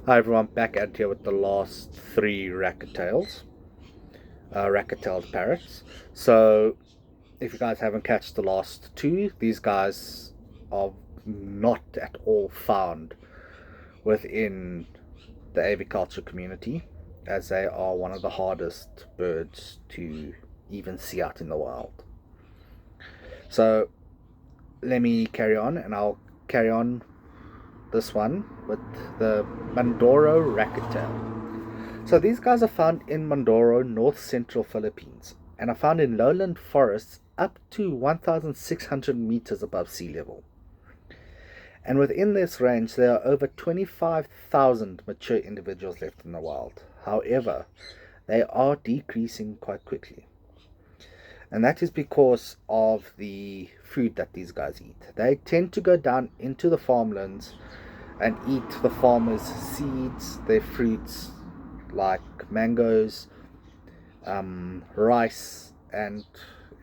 Hi everyone, back at here with the last three racquet-tailed parrots. So, if you guys haven't catched the last two, these guys are not at all found within the aviculture community, as they are one of the hardest birds to even see out in the wild. So, let me carry on, and I'll carry on this one with the Mandoro racquet-tail. So these guys are found in Mindoro, north central Philippines, and are found in lowland forests up to 1,600 meters above sea level. And within this range, there are over 25,000 mature individuals left in the wild. However, they are decreasing quite quickly. And that is because of the food that these guys eat. They tend to go down into the farmlands and eat the farmers' seeds, their fruits, like mangoes, rice, and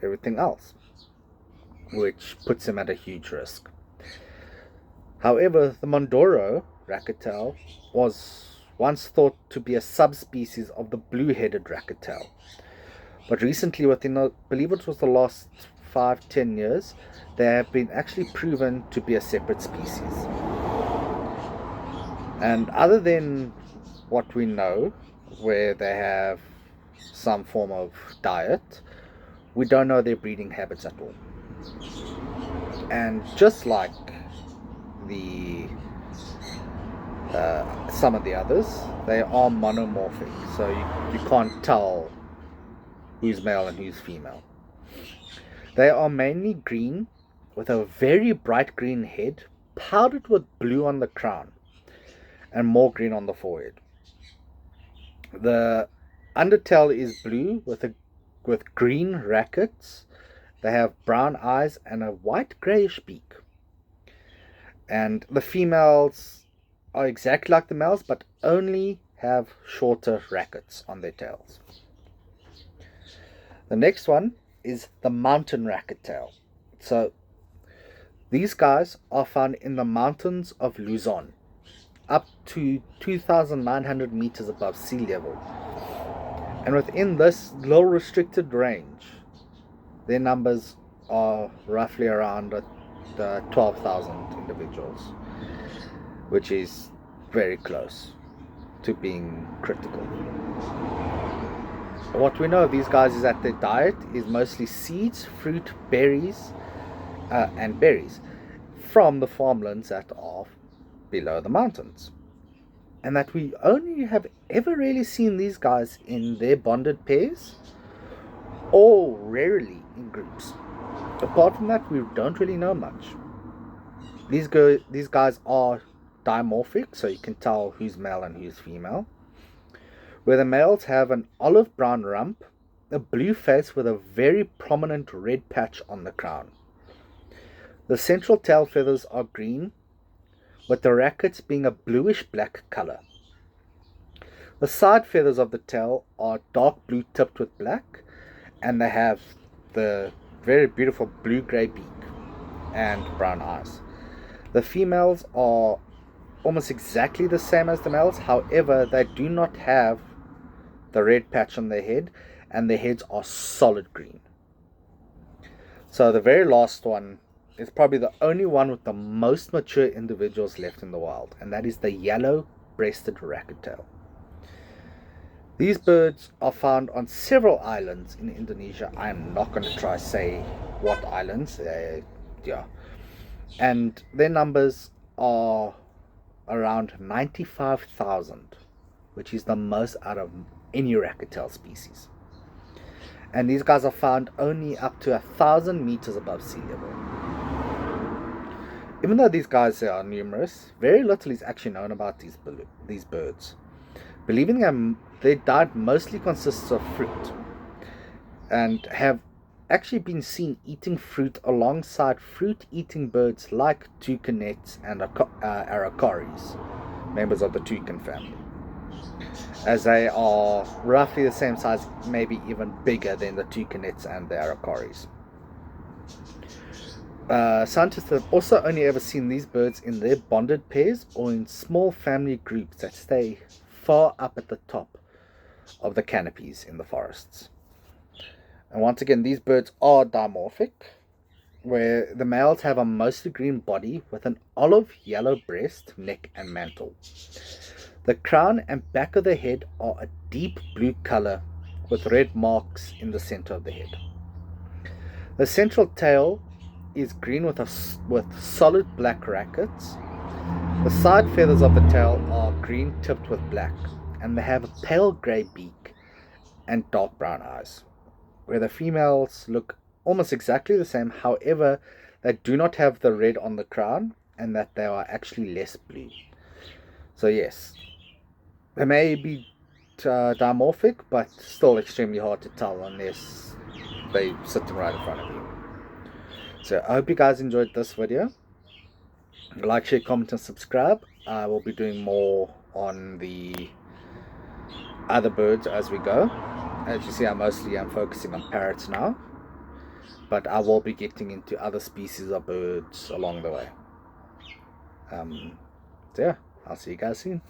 everything else, which puts them at a huge risk. However, the Mondoro racquet-tail was once thought to be a subspecies of the blue-headed racquet-tail. But recently, within, I believe it was the last 5-10 years, they have been actually proven to be a separate species. And other than what we know, where they have some form of diet, we don't know their breeding habits at all. And just like the some of the others, they are monomorphic, so you can't tell who's male and who's female. They are mainly green, with a very bright green head, powdered with blue on the crown, and more green on the forehead. The undertail is blue with green rackets. They have brown eyes and a white grayish beak. And the females are exactly like the males, but only have shorter rackets on their tails. The next one is the mountain racquet-tail. So these guys are found in the mountains of Luzon, up to 2,900 meters above sea level. And within this low restricted range, their numbers are roughly around 12,000 individuals, which is very close to being critical. What we know of these guys is that their diet is mostly seeds, fruit, berries, and berries from the farmlands that are below the mountains. And that we only have ever really seen these guys in their bonded pairs, or rarely in groups. Apart from that, we don't really know much. These guys are dimorphic, so you can tell who's male and who's female. Where the males have an olive brown rump, a blue face with a very prominent red patch on the crown. The central tail feathers are green, with the rackets being a bluish black color. The side feathers of the tail are dark blue tipped with black, and they have the very beautiful blue-gray beak and brown eyes. The females are almost exactly the same as the males, however, they do not have the red patch on their head, and their heads are solid green. So the very last one is probably the only one with the most mature individuals left in the wild, and that is the yellow-breasted racquet-tail. These birds are found on several islands in Indonesia. I am not going to try say what islands. Yeah. And their numbers are around 95,000, which is the most out of any racquet-tail species. And these guys are found only up to 1,000 meters above sea level. Even though these guys are numerous, very little is actually known about these birds. Believing them, their diet mostly consists of fruit, and have actually been seen eating fruit alongside fruit-eating birds like toucanets and araucaries, members of the toucan family, as they are roughly the same size, maybe even bigger than the toucanets and the araucaries. Scientists have also only ever seen these birds in their bonded pairs or in small family groups that stay far up at the top of the canopies in the forests. And once again, these birds are dimorphic, where the males have a mostly green body with an olive yellow breast, neck, and mantle. The crown and back of the head are a deep blue color with red marks in the center of the head. The central tail is green with solid black rackets. The side feathers of the tail are green tipped with black, and they have a pale grey beak and dark brown eyes, where the females look almost exactly the same. However, they do not have the red on the crown, and that they are actually less blue. So yes, they may be dimorphic, but still extremely hard to tell unless they sit right in front of you. So I hope you guys enjoyed this video. Like, share, comment, and subscribe. I will be doing more on the other birds as we go. As you see, I mostly am focusing on parrots now, but I will be getting into other species of birds along the way. So yeah, I'll see you guys soon.